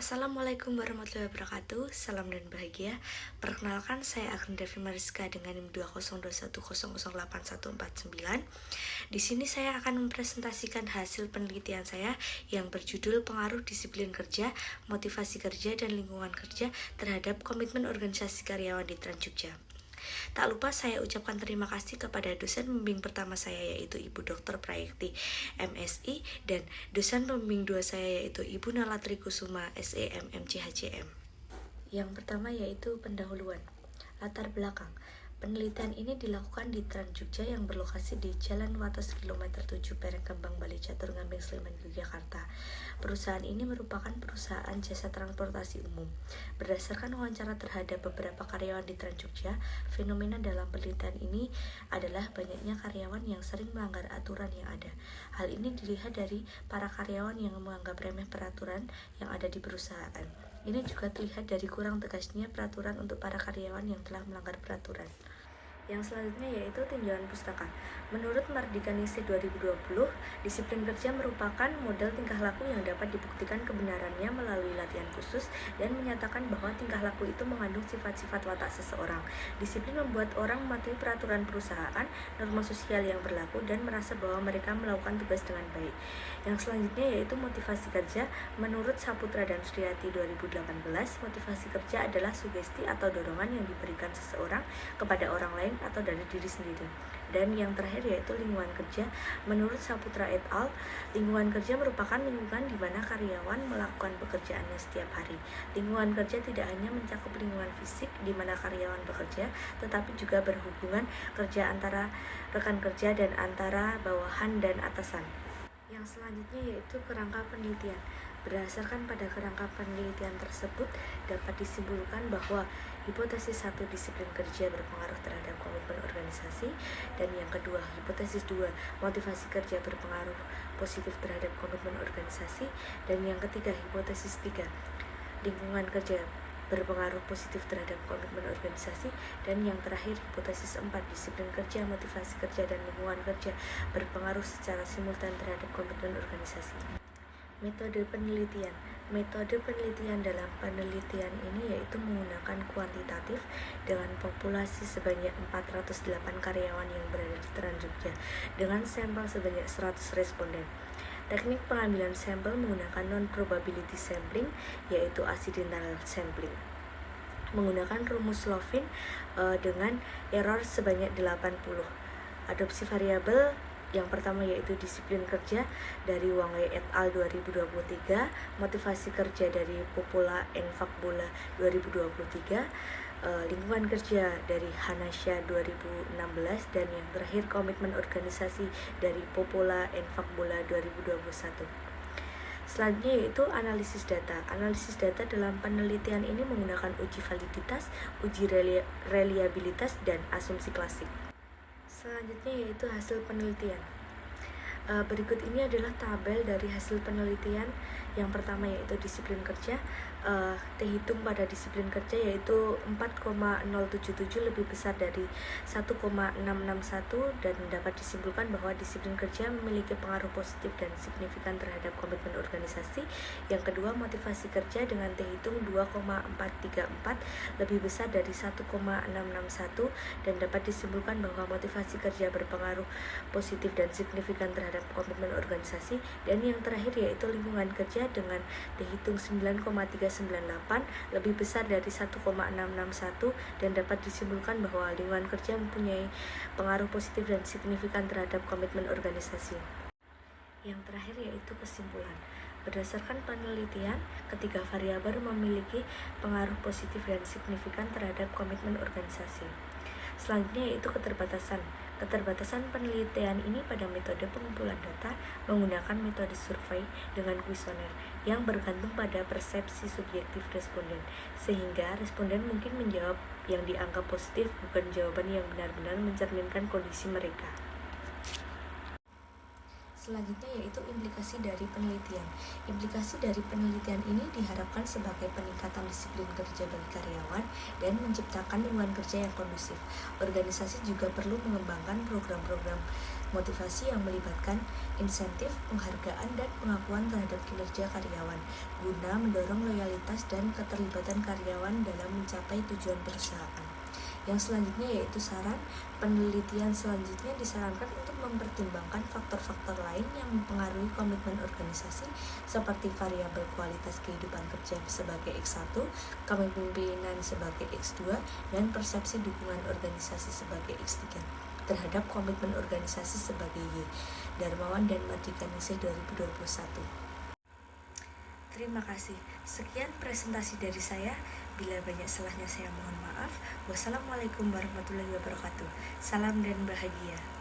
Assalamualaikum warahmatullahi wabarakatuh. Salam dan bahagia. Perkenalkan, saya Agni Devi Mariska dengan NIM 20210081449. Di sini saya akan mempresentasikan hasil penelitian saya yang berjudul Pengaruh Disiplin Kerja, Motivasi Kerja, dan Lingkungan Kerja terhadap Komitmen Organisasi Karyawan di Trans Jogja. Tak lupa saya ucapkan terima kasih kepada dosen pembimbing pertama saya yaitu Ibu Dr. Prayekti MSI dan dosen pembimbing dua saya yaitu Ibu Nalatri Kusuma SEM MCHCM. Yang pertama yaitu pendahuluan. Latar belakang. Penelitian ini dilakukan di Trans Jogja yang berlokasi di Jalan Wates kilometer 7 Parengkembang Bali Catur Ngambeng Sleman Yogyakarta. Perusahaan ini merupakan perusahaan jasa transportasi umum. Berdasarkan wawancara terhadap beberapa karyawan di Trans Jogja, fenomena dalam penelitian ini adalah banyaknya karyawan yang sering melanggar aturan yang ada. Hal ini dilihat dari para karyawan yang menganggap remeh peraturan yang ada di perusahaan. Ini juga terlihat dari kurang tegasnya peraturan untuk para karyawan yang telah melanggar peraturan. Yang selanjutnya yaitu tinjauan pustaka. Menurut Mardika Ningsih 2020, disiplin kerja merupakan model tingkah laku yang dapat dibuktikan kebenarannya melalui latihan khusus dan menyatakan bahwa tingkah laku itu mengandung sifat-sifat watak seseorang. Disiplin membuat orang mematuhi peraturan perusahaan, norma sosial yang berlaku, dan merasa bahwa mereka melakukan tugas dengan baik. Yang selanjutnya yaitu motivasi kerja. Menurut Saputra dan Sriati 2018, motivasi kerja adalah sugesti atau dorongan yang diberikan seseorang kepada orang lain atau dari diri sendiri. Dan yang terakhir yaitu lingkungan kerja. Menurut Saputra et al., lingkungan kerja merupakan lingkungan di mana karyawan melakukan pekerjaannya setiap hari. Lingkungan kerja tidak hanya mencakup lingkungan fisik di mana karyawan bekerja, tetapi juga berhubungan kerja antara rekan kerja dan antara bawahan dan atasan. Yang selanjutnya yaitu kerangka penelitian. Berdasarkan pada kerangka penelitian tersebut, dapat disimpulkan bahwa hipotesis 1 disiplin kerja berpengaruh terhadap komitmen organisasi, dan yang kedua hipotesis 2 motivasi kerja berpengaruh positif terhadap komitmen organisasi, dan yang ketiga hipotesis 3 lingkungan kerja berpengaruh positif terhadap komitmen organisasi, dan yang terakhir hipotesis 4 disiplin kerja, motivasi kerja, dan lingkungan kerja berpengaruh secara simultan terhadap komitmen organisasi. Metode penelitian. Metode penelitian dalam penelitian ini yaitu menggunakan kuantitatif dengan populasi sebanyak 408 karyawan yang berada di Trans Jogja dengan sampel sebanyak 100 responden. Teknik pengambilan sampel menggunakan non-probability sampling yaitu accidental sampling. Menggunakan rumus Lovin dengan error sebanyak 80. Adopsi variabel yang pertama yaitu disiplin kerja dari Wang Wei et al. 2023, motivasi kerja dari Popola and Fakbola 2023, lingkungan kerja dari Hanasya 2016, dan yang terakhir komitmen organisasi dari Popola and Fakbola 2021. Selanjutnya yaitu analisis data. Analisis data dalam penelitian ini menggunakan uji validitas, uji reliabilitas, dan asumsi klasik. Selanjutnya yaitu hasil penelitian. Berikut ini adalah tabel dari hasil penelitian. Yang pertama yaitu disiplin kerja. Terhitung pada disiplin kerja yaitu 4,077 lebih besar dari 1,661, dan dapat disimpulkan bahwa disiplin kerja memiliki pengaruh positif dan signifikan terhadap komitmen organisasi. Yang kedua, motivasi kerja dengan terhitung 2,434 lebih besar dari 1,661, dan dapat disimpulkan bahwa motivasi kerja berpengaruh positif dan signifikan terhadap komitmen organisasi. Dan yang terakhir yaitu lingkungan kerja dengan terhitung 9,398 lebih besar dari 1,661, dan dapat disimpulkan bahwa lingkungan kerja mempunyai pengaruh positif dan signifikan terhadap komitmen organisasi. Yang terakhir yaitu kesimpulan. Berdasarkan penelitian, ketiga variabel memiliki pengaruh positif dan signifikan terhadap komitmen organisasi. Selanjutnya yaitu keterbatasan. Keterbatasan penelitian ini pada metode pengumpulan data menggunakan metode survei dengan kuesioner yang bergantung pada persepsi subjektif responden, sehingga responden mungkin menjawab yang dianggap positif bukan jawaban yang benar-benar mencerminkan kondisi mereka. Selanjutnya yaitu implikasi dari penelitian. Implikasi dari penelitian ini diharapkan sebagai peningkatan disiplin kerja bagi karyawan dan menciptakan lingkungan kerja yang kondusif. Organisasi juga perlu mengembangkan program-program motivasi yang melibatkan insentif, penghargaan, dan pengakuan terhadap kinerja karyawan, guna mendorong loyalitas dan keterlibatan karyawan dalam mencapai tujuan perusahaan. Yang selanjutnya yaitu saran. Penelitian selanjutnya disarankan untuk mempertimbangkan faktor-faktor lain yang mempengaruhi komitmen organisasi seperti variabel kualitas kehidupan kerja sebagai X1, kepemimpinan sebagai X2, dan persepsi dukungan organisasi sebagai X3 terhadap komitmen organisasi sebagai Y. Darmawan dan Mardikaningsih 2021. Terima kasih. Sekian presentasi dari saya. Bila banyak salahnya saya mohon maaf. Wassalamualaikum warahmatullahi wabarakatuh. Salam dan bahagia.